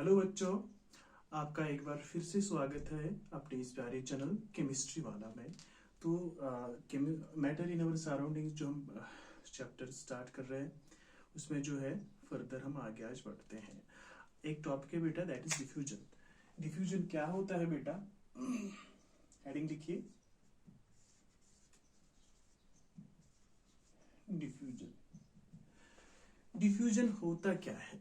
Hello बच्चों, आपका एक बार फिर से स्वागत है अपने इस प्यारे चैनल केमिस्ट्री वाला में। तो मैटर इन अवर सराउंडिंग्स जो हम चैप्टर स्टार्ट कर रहे हैं उसमें जो है फर्दर हम आगे आज बढ़ते हैं। एक टॉपिक है बेटा, दैट इज डिफ्यूजन। डिफ्यूजन क्या होता है बेटा? हेडिंग लिखिए, डिफ्यूजन। डिफ्यूजन होता क्या है?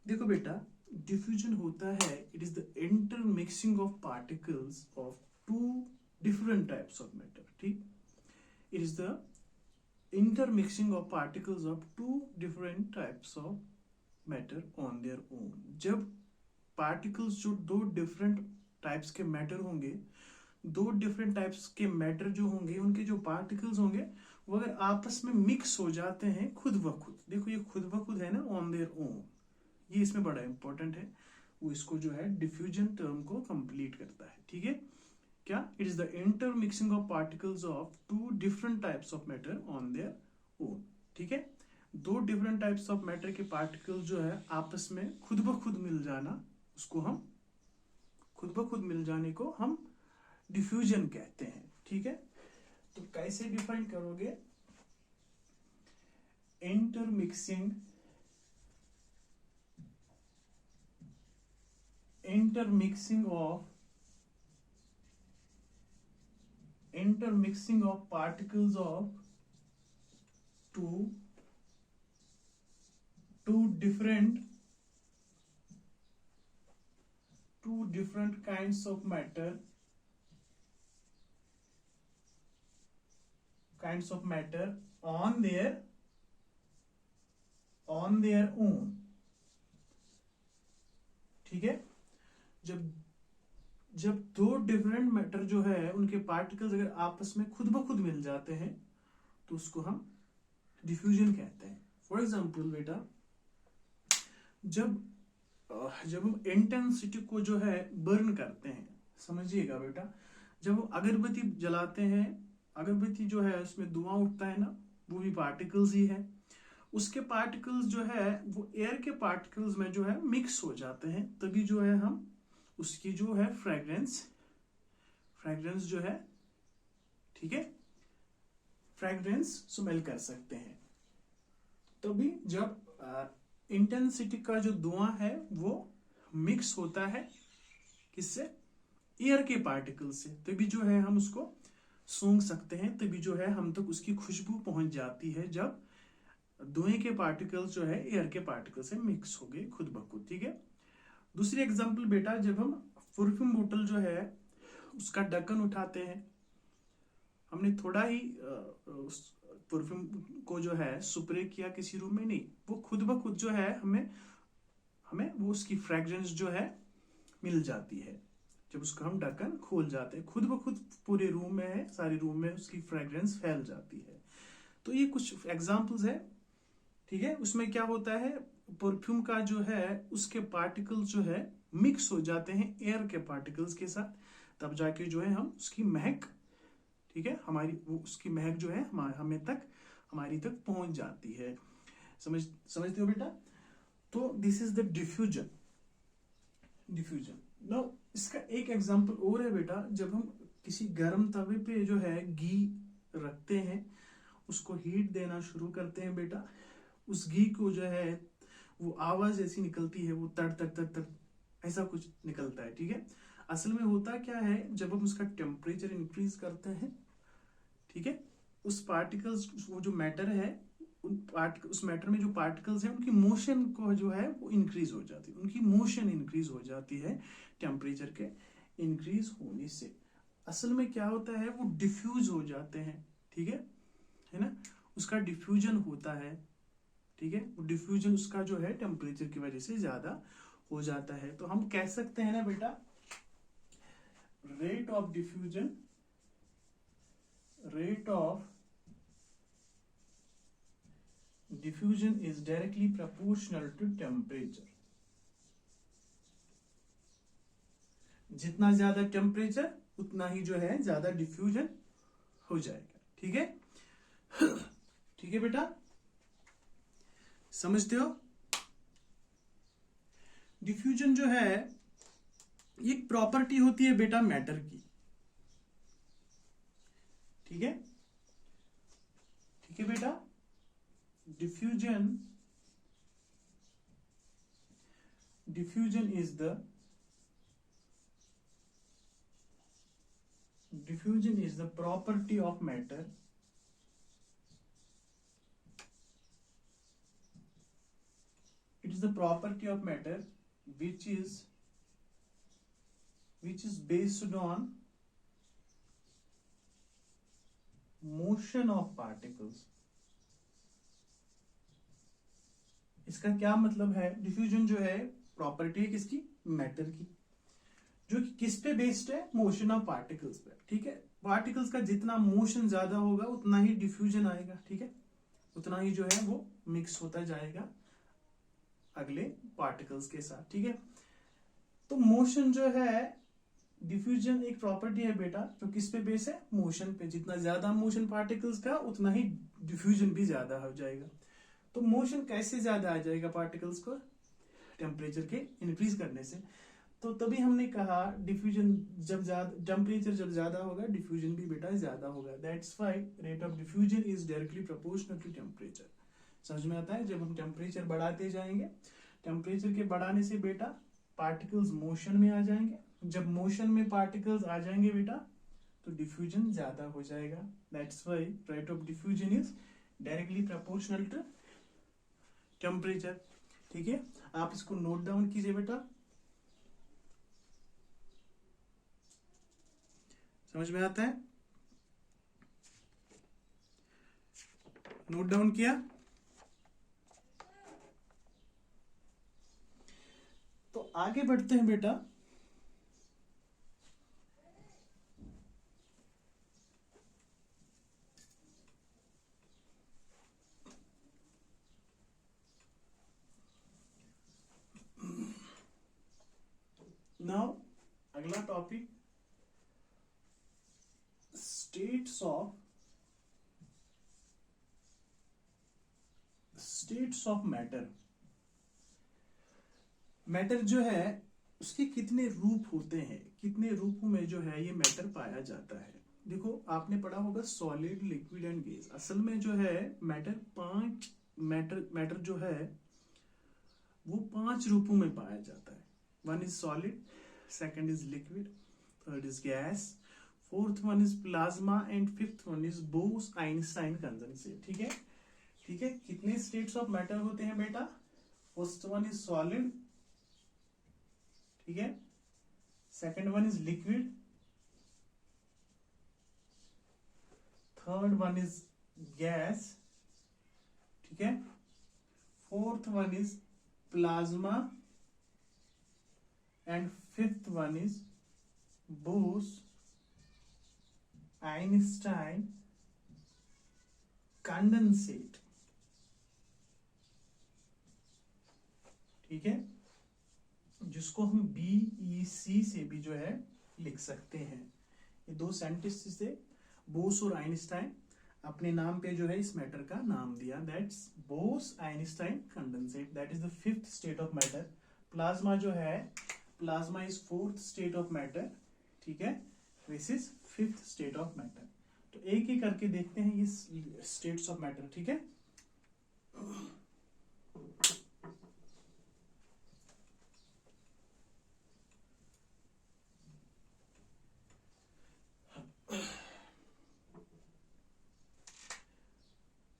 देखो बेटा, डिफ्यूजन होता है, it is the intermixing of particles of two different types of matter. ठीक, it is the intermixing of particles of two different types of matter on their own. जब पार्टिकल्स जो दो डिफरेंट टाइप्स के matter होंगे, दो different types के matter जो होंगे, उनके जो पार्टिकल्स होंगे वो अगर आपस में मिक्स हो जाते हैं खुद ब खुद, देखो ये खुद ब खुद है ना, ऑन देयर ओन, ये इसमें बड़ा इंपॉर्टेंट है। वो इसको जो है डिफ्यूजन टर्म को कंप्लीट करता है। ठीक है, क्या? It is the intermixing of particles of two different types of matter on their own. ठीक है, दो डिफरेंट टाइप्स ऑफ मैटर के पार्टिकल्स जो है आपस में खुद ब खुद मिल जाना, उसको हम खुद ब खुद मिल जाने को हम डिफ्यूजन कहते हैं। ठीक है, तो कैसे डिफाइन करोगे? Intermixing of particles of two different kinds of matter on their own। ठीक है, जब दो डिफरेंट मैटर जो है उनके पार्टिकल्स अगर आपस में खुद ब खुद मिल जाते हैं तो उसको हम डिफ्यूजन कहते हैं। फॉर एग्जाम्पल बेटा, जब हम इंटेंसिटी को जो है बर्न करते हैं, समझिएगा बेटा, जब हम अगरबत्ती जलाते हैं, अगरबत्ती जो है उसमें धुआं उठता है ना, वो भी पार्टिकल्स ही है। उसके पार्टिकल्स जो है वो एयर के पार्टिकल्स में जो है मिक्स हो जाते हैं, तभी जो है हम उसकी जो है फ्रेग्रेंस जो है, ठीक है, फ्रेग्रेंस स्मेल कर सकते हैं। तभी जब इंटेंसिटी का जो धुआं है वो मिक्स होता है किससे? एयर के पार्टिकल से, तभी जो है हम उसको सूंघ सकते हैं, तभी जो है हम तक उसकी खुशबू पहुंच जाती है जब धुएं के पार्टिकल्स जो है एयर के पार्टिकल से मिक्स हो गए खुद ब खुद। ठीक है, दूसरी एग्जांपल बेटा, जब हम परफ्यूम बोतल जो है उसका ढक्कन उठाते हैं, हमने थोड़ा ही परफ्यूम को जो है स्प्रे किया किसी रूम में, नहीं, वो खुद ब खुद जो है हमें वो उसकी फ्रेग्रेंस जो है मिल जाती है। जब उसका हम ढक्कन खोल जाते हैं, खुद ब खुद पूरे रूम में है, सारे रूम में उसकी फ्रेग्रेंस फैल जाती है। तो ये कुछ एग्जांपल्स है। ठीक है, उसमें क्या होता है, परफ्यूम का जो है उसके पार्टिकल्स जो है मिक्स हो जाते हैं एयर के पार्टिकल्स के साथ, तब जाके जो है हम उसकी महक, ठीक है, हमारी वो उसकी महक जो है हमारी तक पहुंच जाती है। समझते हो बेटा? तो this is the diffusion. Now इसका एक एग्जांपल और है बेटा, जब हम किसी गर्म तवे पे जो है घी रखते हैं, उसको हीट देना शुरू करते हैं बेटा, उस घी को जो है वो आवाज ऐसी निकलती है, वो तड़ तड़ तड़ तड़ ऐसा कुछ निकलता है। ठीक है, असल में होता क्या है, जब हम उसका टेम्परेचर इंक्रीज करते हैं, ठीक है, उस पार्टिकल्स, वो जो मैटर है, उस मैटर में जो पार्टिकल्स हैं उनकी मोशन को जो है वो इंक्रीज हो जाती है, उनकी मोशन इंक्रीज हो जाती है टेम्परेचर के इंक्रीज होने से। असल में क्या होता है, वो डिफ्यूज हो जाते हैं। ठीक है ना, उसका डिफ्यूजन होता है। ठीक है, वो डिफ्यूजन उसका जो है टेम्परेचर की वजह से ज्यादा हो जाता है। तो हम कह सकते हैं ना बेटा, rate of diffusion is directly proportional to temperature। जितना ज्यादा टेम्परेचर उतना ही जो है ज्यादा डिफ्यूजन हो जाएगा। ठीक है, ठीक है बेटा, समझते हो? डिफ्यूजन जो है एक प्रॉपर्टी होती है बेटा मैटर की, ठीक है, ठीक है बेटा। Diffusion is the property of matter it is the property of matter which is based on motion of particles। इसका क्या मतलब है, डिफ्यूजन जो है प्रॉपर्टी है किसकी, मैटर की, जो कि किस पे बेस्ड है, मोशन ऑफ पार्टिकल्स पे, ठीक है। पार्टिकल्स का जितना मोशन ज्यादा होगा उतना ही डिफ्यूजन आएगा, ठीक है, उतना ही जो है वो मिक्स होता जाएगा अगले पार्टिकल्स के साथ, ठीक है। तो मोशन जो है, डिफ्यूजन एक प्रॉपर्टी है बेटा जो किस पे बेस है, मोशन पे। जितना ज्यादा मोशन पार्टिकल्स का उतना ही डिफ्यूजन भी ज्यादा हो जाएगा। तो मोशन कैसे ज्यादा आ जाएगा पार्टिकल्स को, टेम्परेचर के इंक्रीज करने से। तो तभी हमने कहा डिफ्यूजन जब ज्यादा, टेम्परेचर जब ज्यादा होगा डिफ्यूजन भी बेटा ज्यादा होगा। That's why rate of diffusion is directly proportional to temperature. समझ में आता है, जब हम टेम्परेचर बढ़ाते जाएंगे, टेम्परेचर के बढ़ाने से बेटा पार्टिकल्स मोशन में आ जाएंगे। जब मोशन में पार्टिकल्स आ जाएंगे बेटा तो डिफ्यूजन ज्यादा हो जाएगा। That's why rate of diffusion is directly proportional to temperature, ठीक है। आप इसको नोट डाउन कीजिए बेटा, समझ में आता है, नोट डाउन किया। तो आगे बढ़ते हैं बेटा। नाउ अगला topic, states of matter. Matter जो है उसके कितने रूप होते हैं, कितने रूपों में जो है ये मैटर पाया जाता है। देखो आपने पढ़ा होगा सॉलिड, लिक्विड एंड गैस। असल में जो है मैटर जो है वो 5 रूपों में पाया जाता है। One is solid, second is liquid, third is gas, fourth one is plasma and fifth one is Bose Einstein condensate, ठीक है, ठीक है। कितने स्टेट्स ऑफ मैटर होते हैं बेटा, फर्स्ट वन इज सॉलिड, ठीक है, second one is liquid, third one is gas, ठीक है, fourth one is plasma and fifth one is Bose Einstein condensate, ठीक है, जिसको हम BEC से भी जो है लिख सकते हैं। ये 2 साइंटिस्ट थे, बोस और आइंस्टाइन, अपने नाम पे जो है इस मैटर का नाम दिया। That's Bose Einstein condensate, that is the 5th state of matter. Plasma जो है, plasma is 4th state of matter, ठीक है, this is 5th state of matter. तो एक एक करके देखते हैं ये स्टेट्स ऑफ मैटर, ठीक है।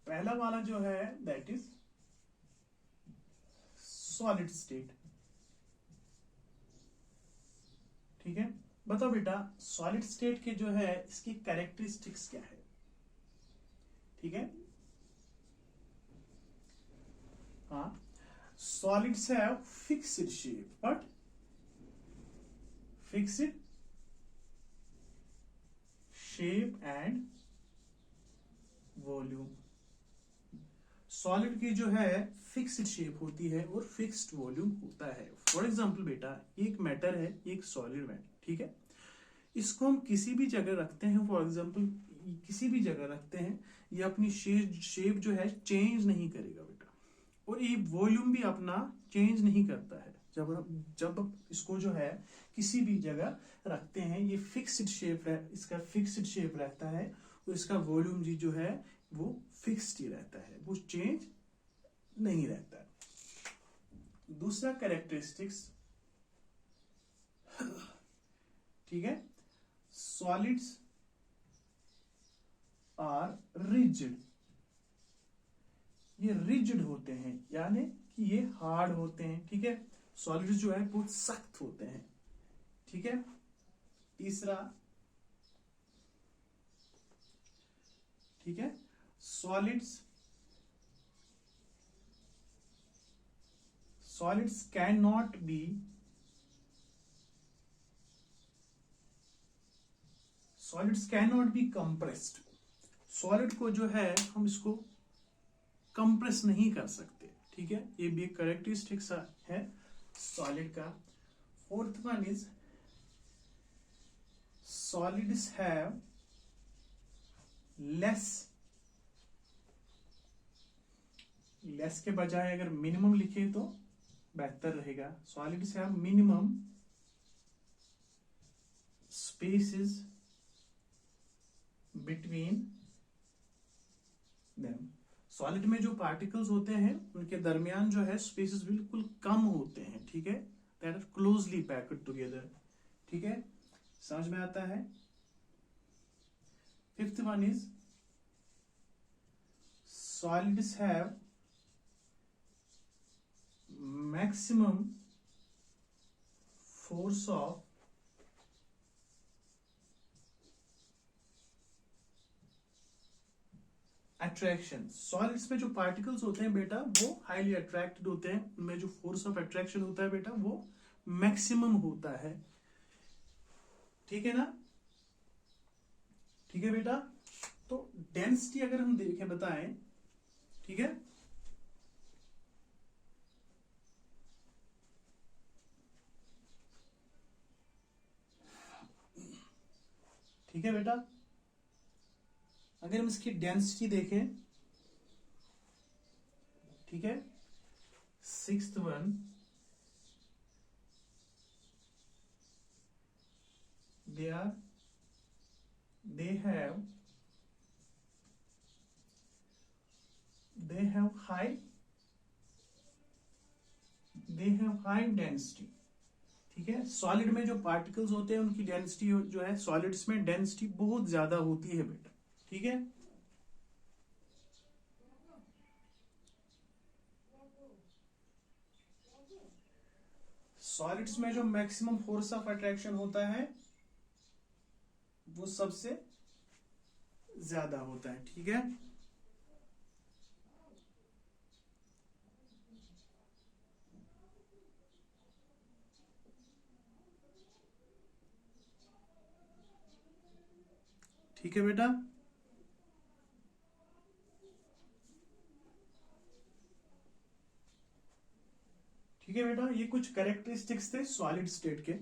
पहला वाला जो है दैट इज सॉलिड स्टेट, ठीक है। बताओ बेटा सॉलिड स्टेट के जो है इसकी कैरेक्टरिस्टिक्स क्या है, ठीक है। हाँ, solids have fixed shape, but fixed shape and volume. Solid की जो है फिक्स्ड शेप होती है और फिक्स्ड वॉल्यूम होता है। फॉर एग्जांपल बेटा एक मैटर है, एक सॉलिड मैटर, ठीक है, इसको हम किसी भी जगह रखते हैं, फॉर एग्जांपल किसी भी जगह रखते हैं, ये अपनी शेप जो है चेंज नहीं करेगा बेटा, और ये वॉल्यूम भी अपना चेंज नहीं करता है। जब इसको जो है किसी भी जगह रखते हैं, ये फिक्स्ड शेप इसका फिक्स्ड शेप रहता है, और इसका वॉल्यूम जी जो है वो फिक्स्ड ही रहता है, वो चेंज नहीं रहता है। दूसरा कैरेक्टरिस्टिक्स, ठीक है, सॉलिड्स आर रिजिड। ये रिजिड होते हैं, यानी कि ये हार्ड होते हैं, ठीक है। सॉलिड्स जो है बहुत सख्त होते हैं, ठीक है। तीसरा, ठीक है, solids can not be compressed. Solid को जो है हम इसको कंप्रेस नहीं कर सकते, ठीक है। ये भी एक कैरेक्टरिस्टिक्स है सॉलिड का। Fourth one is solids have less के बजाय अगर मिनिमम लिखे तो बेहतर रहेगा। Solids have minimum spaces between them. Solid में जो पार्टिकल्स होते हैं उनके दरमियान जो है स्पेसेस बिल्कुल कम होते हैं, ठीक है, that are closely packed together, ठीक है, समझ में आता है। Fifth one is solids have maximum force of attraction. Solids में जो पार्टिकल्स होते हैं बेटा वो हाईली अट्रैक्टेड होते हैं, उनमें जो फोर्स ऑफ अट्रैक्शन होता है बेटा वो मैक्सिमम होता है, ठीक है ना, ठीक है बेटा। तो डेंसिटी अगर हम देखें बताएं, ठीक है, ठीक है बेटा, अगर हम इसकी डेंसिटी देखें, ठीक है, sixth one, they have high density, ठीक है। सॉलिड में जो पार्टिकल्स होते हैं उनकी डेंसिटी जो है, सॉलिड्स में डेंसिटी बहुत ज्यादा होती है बेटा, ठीक है। सॉलिड्स में जो मैक्सिमम फोर्स ऑफ अट्रैक्शन होता है वो सबसे ज्यादा होता है, ठीक है। ठीक है बेटा, ठीक है बेटा, ये कुछ कैरेक्टरिस्टिक्स थे सॉलिड स्टेट के,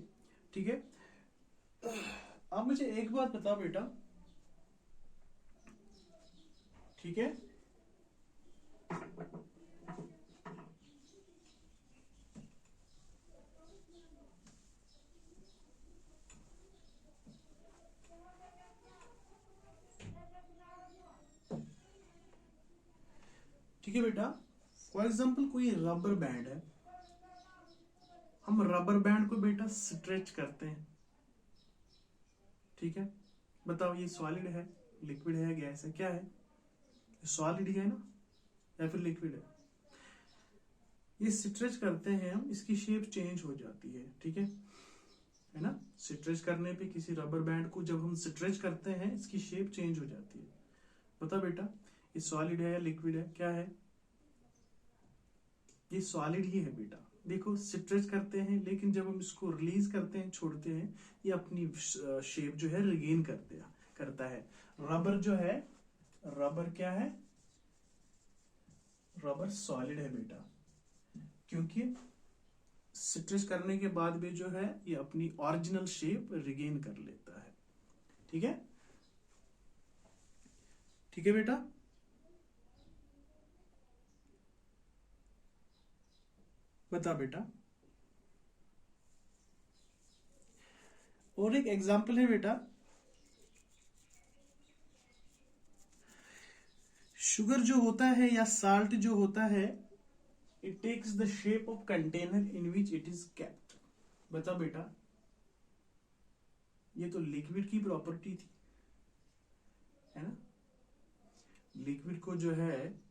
ठीक है। आप मुझे एक बात बताओ बेटा, ठीक है, ठीक है बेटा, फॉर एग्जांपल कोई रबर बैंड है, हम रबर बैंड को बेटा स्ट्रेच करते हैं, ठीक है। बताओ ये सॉलिड है, लिक्विड है, गैस है, क्या है? सॉलिड ही है ना, या फिर लिक्विड है? ये स्ट्रेच करते हैं हम, इसकी शेप चेंज हो जाती है, ठीक है ना। स्ट्रेच करने पे किसी रबर बैंड को जब हम स्ट्रेच करते हैं इसकी शेप चेंज हो जाती है। बता बेटा ये सॉलिड है या लिक्विड है, क्या है? ये सॉलिड ही है बेटा। देखो स्ट्रेच करते हैं लेकिन जब हम इसको रिलीज करते हैं, छोड़ते हैं, ये अपनी शेप जो है रिगेन करता है। रबर जो है, रबर क्या है? रबर सॉलिड है बेटा, क्योंकि स्ट्रेच करने के बाद भी जो है ये अपनी ओरिजिनल शेप रिगेन कर लेता है, ठीक है। ठीक है बेटा, बता बेटा। और एक एग्जाम्पल है बेटा, शुगर जो होता है या साल्ट जो होता है, it takes the shape of container in which it is kept. बताओ बेटा, ये तो लिक्विड की प्रॉपर्टी थी, है ना। लिक्विड को जो है,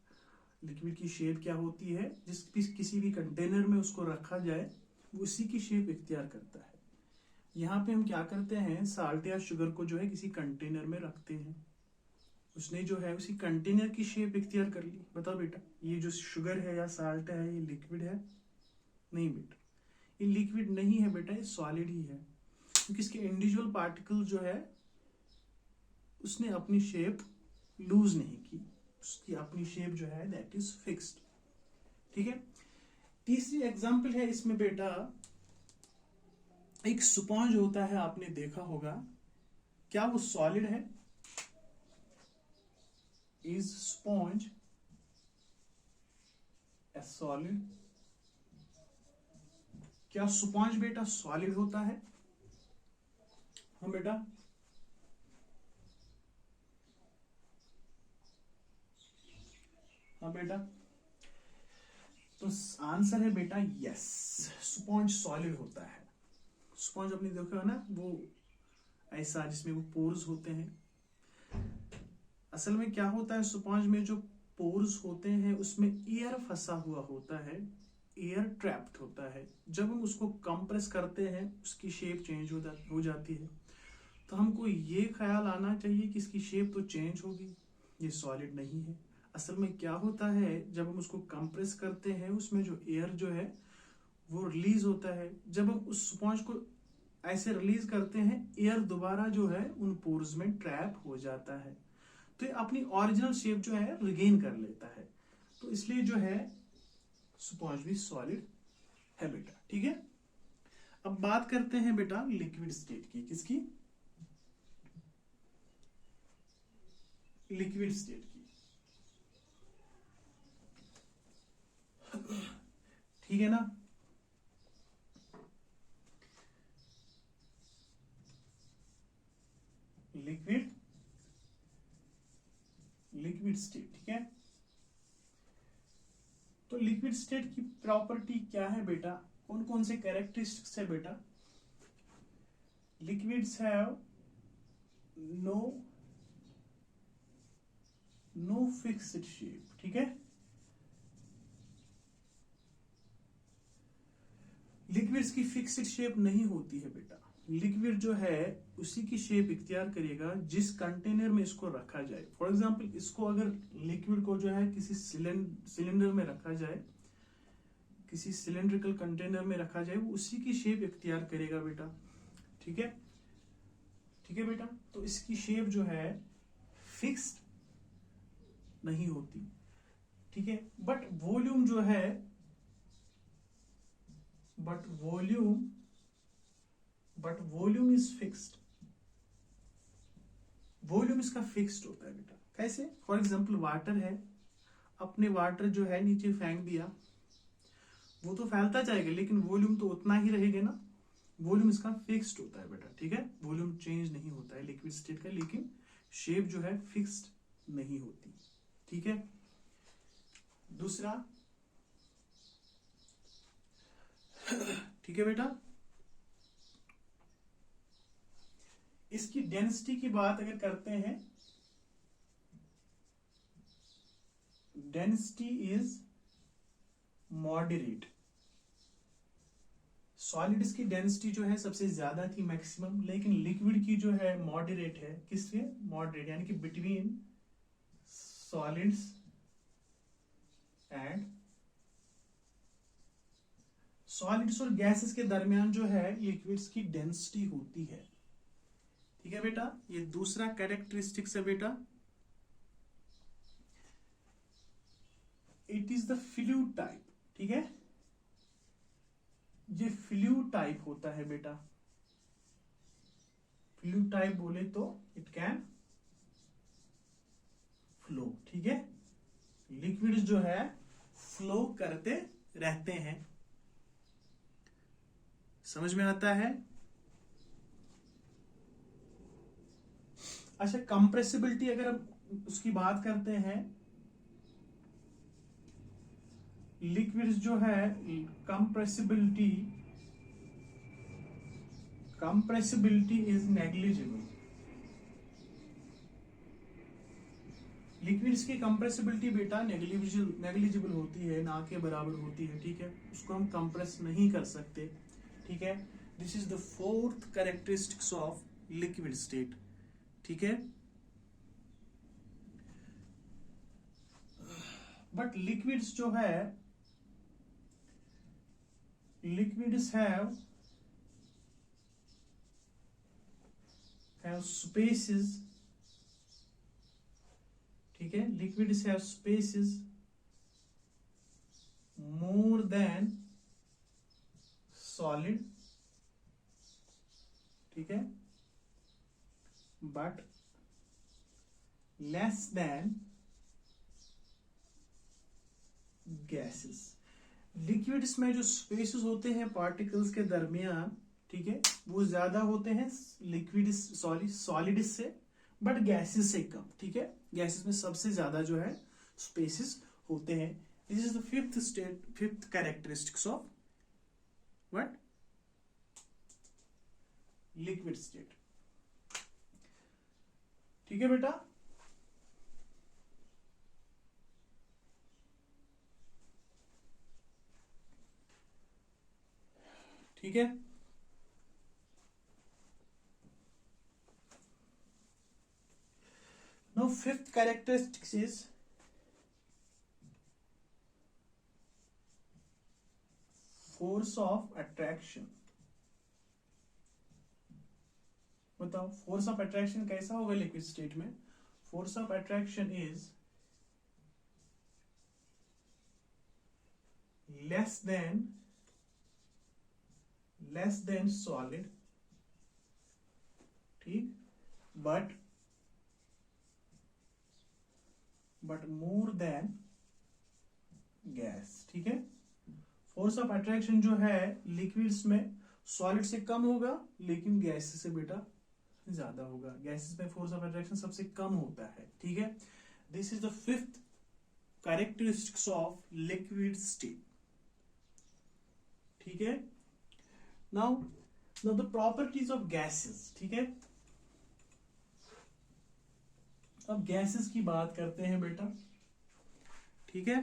लिक्विड की शेप क्या होती है, किसी भी कंटेनर में उसको रखा जाए वो उसी की शेप इख्तियार करता है। यहाँ पे हम क्या करते हैं, साल्ट या शुगर को जो है किसी कंटेनर में रखते हैं, उसने जो है उसी कंटेनर की शेप इख्तियार कर ली। बताओ बेटा, ये जो शुगर है या साल्ट है, ये लिक्विड है? नहीं बेटा, ये लिक्विड नहीं है बेटा, ये सॉलिड ही है, क्योंकि इसके इंडिविजुअल पार्टिकल जो है उसने अपनी शेप लूज नहीं की, उसकी अपनी शेप जो है दैट इज फिक्स्ड। ठीक है। तीसरी एग्जांपल है इसमें बेटा, एक स्पॉन्ज होता है, आपने देखा होगा, क्या वो सॉलिड है? Is sponge A solid? क्या स्पॉन्ज बेटा सॉलिड होता है? हाँ बेटा, हाँ बेटा, तो आंसर है बेटा यस, स्पॉन्ज सॉलिड होता है। स्पॉन्ज आपने देखा है ना, वो ऐसा जिसमें वो पोर्स होते हैं। असल में क्या होता है, स्पॉन्ज में जो पोर्स होते हैं उसमें एयर फंसा हुआ होता है, एयर ट्रैप्ड होता है। जब हम उसको कंप्रेस करते हैं उसकी शेप चेंज हो जाती है। तो हमको ये ख्याल आना चाहिए कि इसकी शेप तो चेंज होगी, ये सॉलिड नहीं है। असल में क्या होता है, जब हम उसको कंप्रेस करते हैं उसमें जो एयर जो है वो रिलीज होता है। जब हम उस स्पॉन्ज को ऐसे रिलीज करते हैं, एयर दोबारा जो है उन पोर्स में ट्रैप हो जाता है, तो ये अपनी ओरिजिनल शेप जो है रिगेन कर लेता है। तो इसलिए जो है स्पॉन्ज भी सॉलिड है बेटा। ठीक है। अब बात करते हैं बेटा लिक्विड स्टेट की। किसकी? लिक्विड स्टेट की। ठीक है ना। Liquid state. ठीक है। तो लिक्विड स्टेट की प्रॉपर्टी क्या है बेटा, कौन कौन से कैरेक्टरिस्टिक्स है बेटा? Liquids have no fixed shape. ठीक है। लिक्विड्स की फिक्स्ड शेप नहीं होती है बेटा। लिक्विड जो है उसी की शेप इख्तियार करेगा जिस कंटेनर में इसको रखा जाए। फॉर एग्जांपल, इसको अगर लिक्विड को जो है किसी सिलेंडर में रखा जाए, किसी सिलेंड्रिकल कंटेनर में रखा जाए, वो उसी की शेप इख्तियार करेगा बेटा। ठीक है। ठीक है बेटा, तो इसकी शेप जो है फिक्स्ड नहीं होती। ठीक है। बट वॉल्यूम जो है, but volume is fixed. Volume इसका फिक्स्ड होता है बेटा। कैसे? फॉर एग्जांपल, वाटर है, अपने वाटर जो है नीचे फेंक दिया, वो तो फैलता जाएगा लेकिन वॉल्यूम तो उतना ही रहेगा ना। वॉल्यूम इसका फिक्स्ड होता है बेटा। ठीक है। वॉल्यूम चेंज नहीं होता है लिक्विड स्टेट का, लेकिन शेप जो है फिक्स्ड नहीं होती। ठीक है। दूसरा, ठीक है बेटा, इसकी डेंसिटी की बात अगर करते हैं, डेंसिटी इज मॉडरेट। सॉलिड्स की डेंसिटी जो है सबसे ज्यादा थी, मैक्सिमम, लेकिन लिक्विड की जो है मॉडरेट है। किससे? मॉडरेट, यानी कि बिटवीन सॉलिड्स एंड सॉलिड्स और गैसेस के दरमियान जो है लिक्विड्स की डेंसिटी होती है। ठीक है बेटा, ये दूसरा कैरेक्टरिस्टिक्स है बेटा। It is the fluid type. ठीक है, ये फ्लूइड टाइप होता है बेटा। फ्लूइड टाइप बोले तो इट कैन फ्लो। ठीक है। लिक्विड्स जो है फ्लो करते रहते हैं। समझ में आता है? अच्छा, कंप्रेसिबिलिटी अगर हम उसकी बात करते हैं, लिक्विड्स जो है compressibility, compressibility is negligible. Liquids की कंप्रेसिबिलिटी बेटा नेग्लिजिबल होती है, ना के बराबर होती है, ठीक है, उसको हम कंप्रेस नहीं कर सकते, ठीक है। This is the fourth characteristics of liquid state, ठीक है। बट लिक्विड्स जो है, लिक्विड्स हैव स्पेसेस, ठीक है, liquids have spaces more than solid, ठीक है, but less than gases. Liquids में जो स्पेसेस होते हैं पार्टिकल्स के दरमियान, ठीक है, वो ज्यादा होते हैं लिक्विड सॉलिड से, बट गैसेस से कम, ठीक है। गैसेस में सबसे ज्यादा जो है स्पेसेस होते हैं। This is the fifth state, fifth characteristics of what, liquid state, ठीक है बेटा। ठीक है, now fifth characteristics is force of attraction। बताओ फोर्स ऑफ अट्रैक्शन कैसा होगा लिक्विड स्टेट में? Force of attraction is less than solid, ठीक, बट मोर देन गैस, ठीक है। फोर्स ऑफ अट्रैक्शन जो है लिक्विड्स में सॉलिड से कम होगा, लेकिन गैसेस से बेटा ज्यादा होगा। गैसेस में फोर्स ऑफ अट्रैक्शन सबसे कम होता है, ठीक है। This is the fifth characteristics of liquid state, ठीक है। Now the properties of gases, ठीक है। अब गैसेस की बात करते हैं बेटा, ठीक है।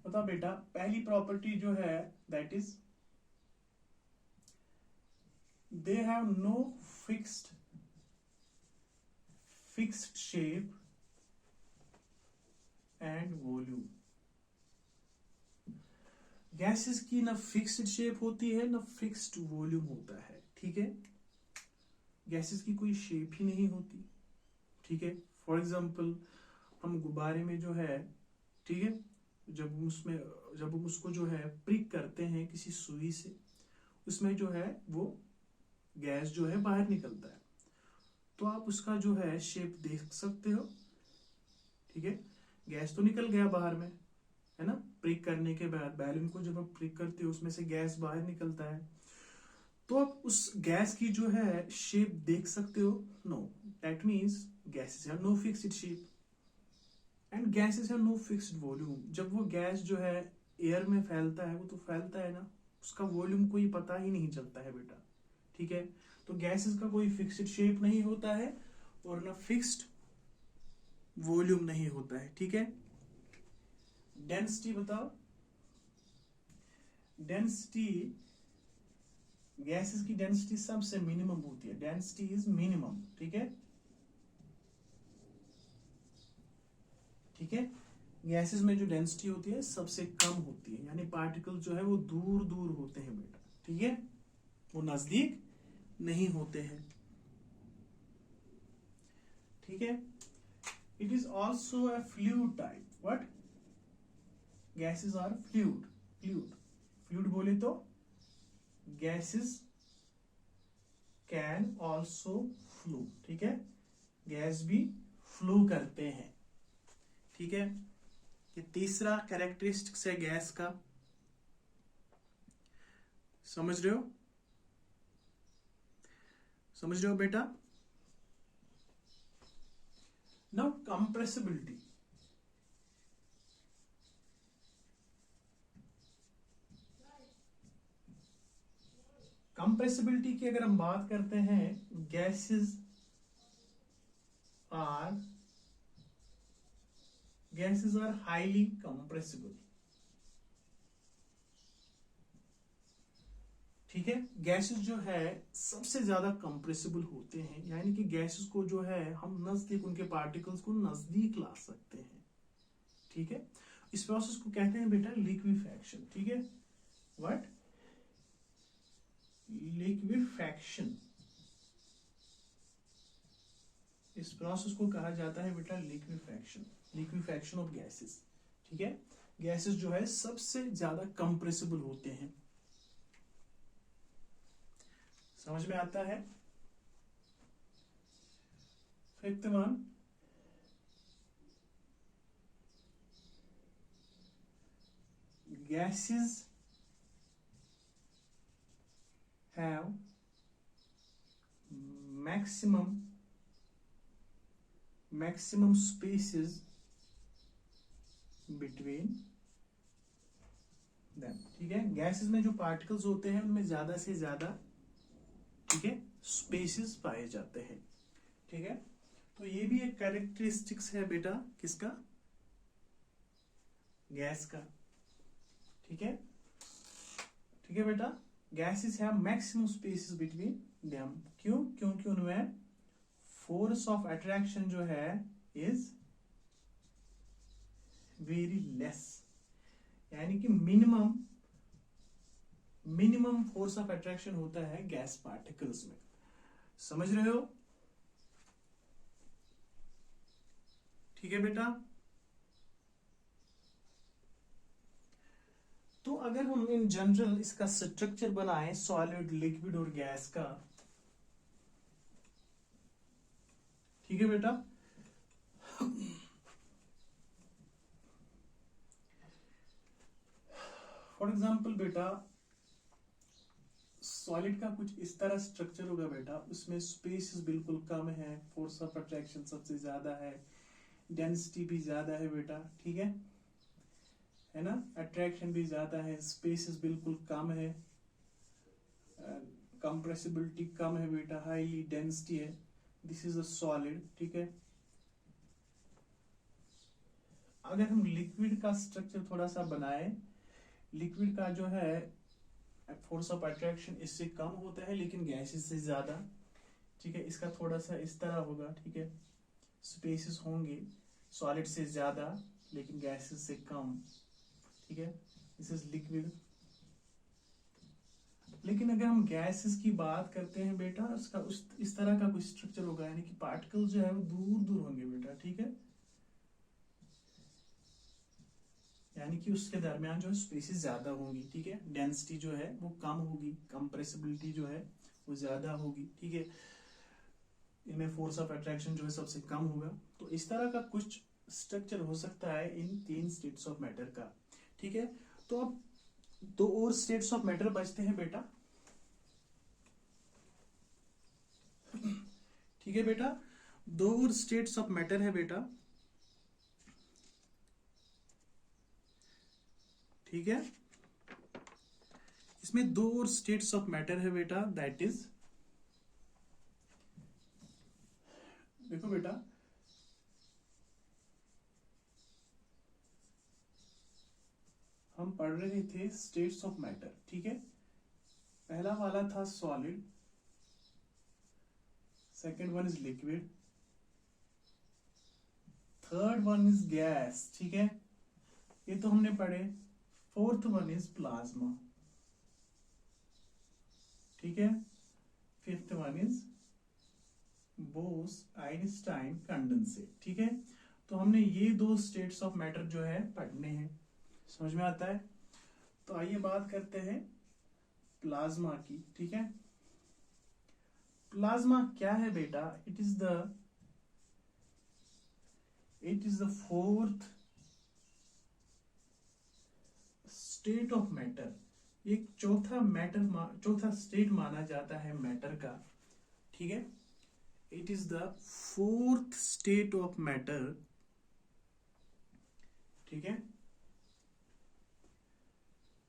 बता बेटा, पहली प्रॉपर्टी जो है that is they have no fixed shape and volume. Gases की ना फिक्स्ड शेप होती है ना फिक्स्ड वॉल्यूम होता है, ठीक है। गैसेस की कोई शेप ही नहीं होती, ठीक है। फॉर एग्जाम्पल हम गुब्बारे में जो है, ठीक है, जब हम उसको जो है प्रिक करते हैं किसी सुई से, उसमें जो है वो गैस जो है बाहर निकलता है, तो आप उसका जो है शेप देख सकते हो, ठीक है। गैस तो निकल गया बाहर में, है ना। प्रिक करने के बाद बैलून को जब आप प्रिक करते हो उसमें से गैस बाहर निकलता है, तो आप उस गैस की जो है शेप देख सकते हो? No, that means gases have no fixed shape and gases have no fixed volume. जब वो गैस जो है एयर में फैलता है, वो तो फैलता है ना, उसका वॉल्यूम कोई पता ही नहीं चलता है बेटा, ठीक है। तो गैसेस का कोई फिक्स्ड शेप नहीं होता है और ना फिक्स्ड वॉल्यूम नहीं होता है, ठीक है। डेंसिटी बताओ, डेंसिटी, गैसेस की डेंसिटी सबसे मिनिमम होती है, डेंसिटी इज मिनिमम, ठीक है, ठीक है। गैसेस में जो डेंसिटी होती है सबसे कम होती है, यानी पार्टिकल जो है वो दूर दूर होते हैं बेटा, ठीक है, वो नजदीक नहीं होते हैं, ठीक है। It is also a fluid type. What? Gases are fluid बोले तो गैसेस कैन ऑल्सो फ्लो, ठीक है, गैस भी फ्लो करते हैं, ठीक है। ये तीसरा कैरेक्टरिस्टिक्स है गैस का, समझ रहे हो? समझ रहे हो बेटा? Now compressibility. कंप्रेसिबिलिटी की अगर हम बात करते हैं, गैसेस आर हाईली कंप्रेसिबल। ठीक है, गैसेस जो है सबसे ज्यादा कंप्रेसिबल होते हैं, यानी कि गैसेस को जो है हम नजदीक, उनके पार्टिकल्स को नजदीक ला सकते हैं। ठीक है, इस प्रोसेस को कहते हैं बेटा लिक्विफैक्शन। ठीक है, व्हाट? लिक्विफैक्शन। इस प्रोसेस को कहा जाता है बेटा लिक्विफैक्शन, लिक्विफैक्शन ऑफ गैसेस। ठीक है, गैसेस जो है सबसे ज्यादा कंप्रेसिबल होते हैं। समझ में आता है? Fifth one, gases have maximum spaces between them। ठीक है, गैसेस में जो पार्टिकल्स होते हैं उनमें ज्यादा से ज्यादा, ठीक है, स्पेसेस पाए जाते हैं। ठीक है, तो ये भी एक कैरेक्टरिस्टिक्स है बेटा किसका? गैस का। ठीक है, ठीक है बेटा, gases have maximum spaces between them. क्यों? क्योंकि उनमें फोर्स ऑफ अट्रैक्शन जो है इज वेरी लेस, यानी कि मिनिमम फोर्स ऑफ अट्रैक्शन होता है गैस पार्टिकल्स में। समझ रहे हो? ठीक है बेटा, तो अगर हम इन जनरल इसका स्ट्रक्चर बनाएं सॉलिड, लिक्विड और गैस का, ठीक है बेटा, फॉर एग्जाम्पल बेटा सॉलिड का कुछ इस तरह स्ट्रक्चर होगा बेटा, उसमें स्पेस बिल्कुल कम है, फोर्स ऑफ अट्रैक्शन सबसे ज्यादा है, डेंसिटी भी ज्यादा है बेटा। ठीक है ना, अट्रैक्शन भी ज्यादा है, स्पेसेस बिल्कुल कम है, कंप्रेसिबिलिटी कम है बेटा, हाईली डेंसिटी है। This is a solid. ठीक है, अगर हम लिक्विड का स्ट्रक्चर थोड़ा सा बनाए, लिक्विड का जो है फोर्स ऑफ अट्रैक्शन इससे कम होता है लेकिन गैसेस से ज्यादा। ठीक है, इसका थोड़ा सा इस तरह होगा। ठीक है, स्पेसेस होंगे सॉलिड से ज्यादा लेकिन गैसेस से कम। ठीक है, दिस इज लिक्विड। लेकिन अगर हम गैसेस की बात करते हैं बेटा, उसका इस तरह का कुछ स्ट्रक्चर होगा, यानी कि पार्टिकल जो है वो दूर दूर होंगे बेटा। ठीक है, यानी कि उसके दरमियान जो है स्पेसेस ज्यादा होंगी। ठीक है, डेंसिटी जो है वो कम होगी, कंप्रेसिबिलिटी जो है वो ज्यादा होगी। ठीक है, इनमें फोर्स ऑफ अट्रैक्शन जो है सबसे कम होगा। तो इस तरह का कुछ स्ट्रक्चर हो सकता है इन तीन स्टेट्स ऑफ मैटर का। ठीक है, तो अब दो और स्टेट्स ऑफ मैटर बचते हैं बेटा। ठीक है बेटा, दो और स्टेट्स ऑफ मैटर है बेटा। ठीक है, इसमें दो और स्टेट्स ऑफ मैटर है बेटा, दैट इज, देखो बेटा, हम पढ़ रहे थे स्टेट्स ऑफ मैटर। ठीक है, पहला वाला था solid, second one is liquid, third one is gas. ठीक है, ये तो हमने पढ़े। Fourth one is plasma. ठीक है, fifth one is Bose Einstein condensate. ठीक है, तो हमने ये दो स्टेट्स ऑफ मैटर जो है पढ़ने हैं। समझ में आता है? तो आइए बात करते हैं प्लाज्मा की। ठीक है, प्लाज्मा क्या है बेटा? It is the fourth state of matter, एक चौथा स्टेट माना जाता है मैटर का, ठीक है। It is the fourth state of matter, ठीक है,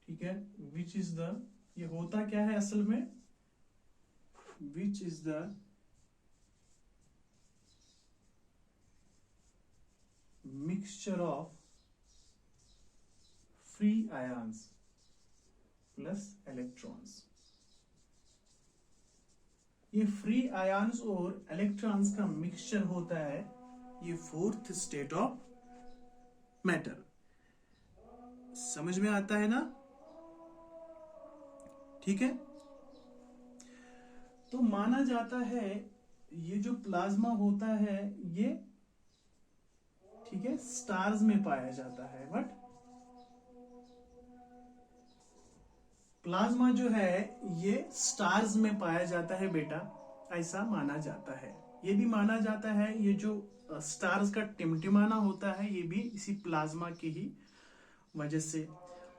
ठीक है। विच इज द, ये होता क्या है असल में, which is the mixture of free ions plus electrons. ये फ्री आयंस और इलेक्ट्रॉन्स का मिक्सचर होता है, ये फोर्थ स्टेट ऑफ मैटर। समझ में आता है ना, ठीक है। तो माना जाता है ये जो प्लाज्मा होता है ये, ठीक है, स्टार्स में पाया जाता है। बट प्लाज्मा जो है ये स्टार्स में पाया जाता है बेटा, ऐसा माना जाता है। ये भी माना जाता है ये जो स्टार्स का टिमटिमाना होता है ये भी इसी प्लाज्मा की ही वजह से,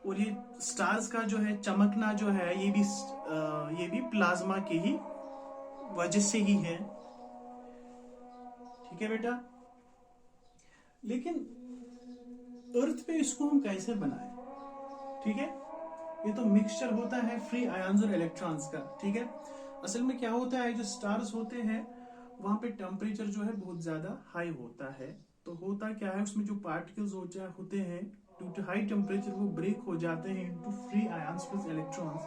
और ये स्टार्स का जो है चमकना जो है ये भी प्लाज्मा की ही वजह से ही है, ठीक है बेटा। लेकिन अर्थ पे इसको हम कैसे बनाएं, ठीक है। ये तो मिक्सचर होता है फ्री आयंस और इलेक्ट्रॉन्स का, ठीक है। असल में क्या होता है, जो स्टार्स होते हैं वहां पे टेम्परेचर जो है बहुत ज्यादा हाई होता है। तो होता क्या है, उसमें जो पार्टिकल्स होते हैं ड्यू टू हाई टेम्परेचर वो ब्रेक हो जाते हैं into free ions plus electrons,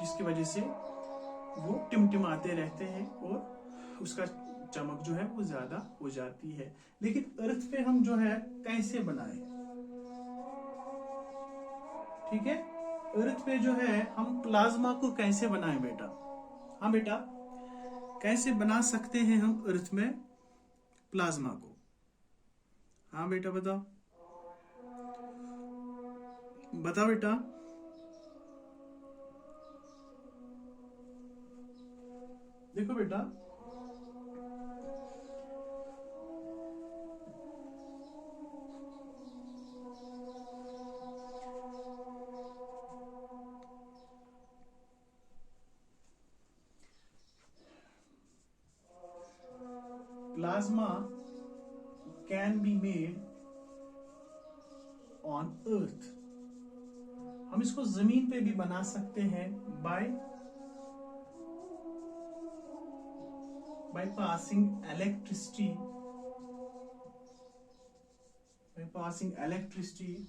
जिसकी वजह से वो टिमटिमाते रहते हैं और उसका चमक जो है वो ज्यादा हो जाती है। लेकिन अर्थ पे हम जो है कैसे बनाए, ठीक है। अर्थ पे जो है हम प्लाज्मा को कैसे बनाएं बेटा, हाँ बेटा, कैसे बना सकते हैं हम अर्थ में प्लाज्मा को, हाँ बेटा बताओ, बताओ बेटा। देखो बेटा, plasma can be made on earth, हम इसको जमीन पे भी बना सकते हैं bye passing electricity,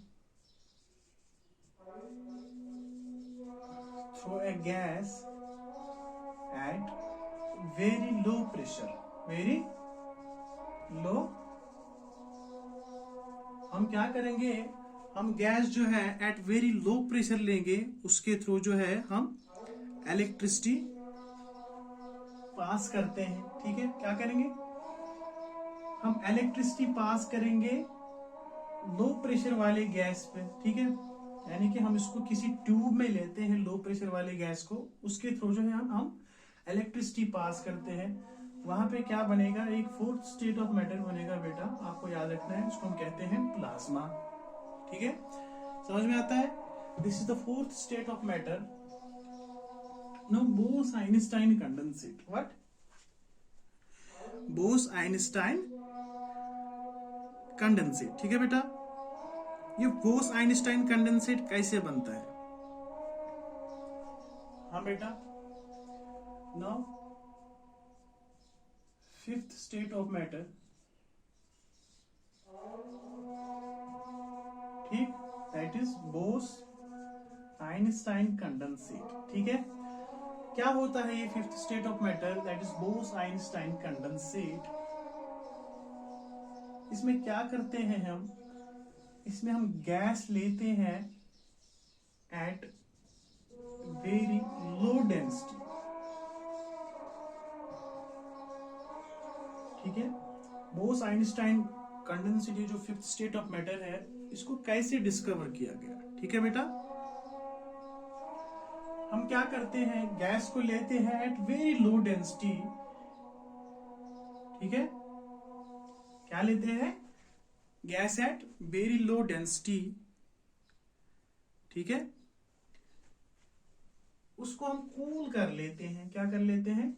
through a gas at very low pressure, very low। हम क्या करेंगे, हम गैस जो है एट वेरी लो प्रेशर लेंगे, उसके थ्रू जो है हम इलेक्ट्रिसिटी पास करते हैं, ठीक है। क्या करेंगे, हम इलेक्ट्रिसिटी पास करेंगे लो प्रेशर वाले गैस पे, ठीक है। यानी कि हम इसको किसी ट्यूब में लेते हैं लो प्रेशर वाले गैस को, उसके थ्रू जो है हम इलेक्ट्रिसिटी पास करते हैं। वहां पे क्या बनेगा, एक फोर्थ स्टेट ऑफ मैटर बनेगा बेटा, आपको याद रखना है, उसको हम कहते हैं प्लाज्मा, ठीक है। समझ में आता है, this is the fourth state of matter. No Bose Einstein condensate, what, Bose Einstein condensate, ठीक है बेटा। ये बोस-आइंस्टाइन कंडेंसेट कैसे बनता है, हाँ बेटा। Now fifth state of matter, ठीक, दैट इज बोस-आइंस्टाइन कंडेंसेट, ठीक है। क्या होता है ये fifth state of matter, that is Bose Einstein condensate. इसमें क्या करते हैं हम, इसमें हम गैस लेते हैं एट वेरी लो डेंसिटी, ठीक है। बोस-आइंस्टाइन कंडेंसेट जो फिफ्थ स्टेट ऑफ मैटर है, इसको कैसे डिस्कवर किया गया, ठीक है बेटा। हम क्या करते हैं, गैस को लेते हैं एट वेरी लो डेंसिटी, ठीक है। क्या लेते हैं, gas at very low density, ठीक है। उसको हम कूल कर लेते हैं। क्या कर लेते हैं?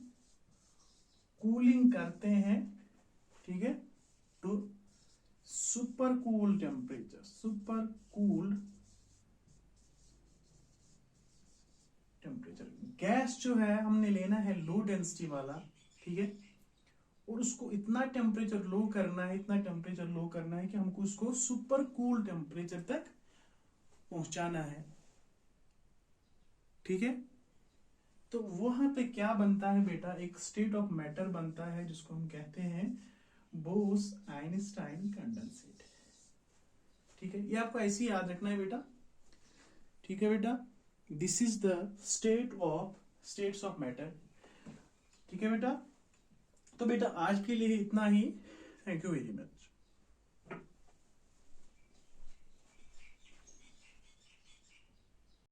कूलिंग करते हैं, ठीक है, to super cool temperature. Super cooled temperature. Gas जो है हमने लेना है लो डेंसिटी वाला, ठीक है, और उसको इतना टेम्परेचर लो करना है, इतना टेम्परेचर लो करना है कि हमको उसको सुपर कूल टेम्परेचर तक पहुंचाना है, ठीक है। तो वहां पे क्या बनता है बेटा? एक स्टेट ऑफ मैटर बनता है जिसको हम कहते हैं बोस आइंस्टाइन कंडेंसेट, ठीक है। ये आपको ऐसे ही याद रखना है बेटा, ठीक है बेटा। This is the states of matter, ठीक है बेटा। तो बेटा आज के लिए इतना ही। Thank you very much.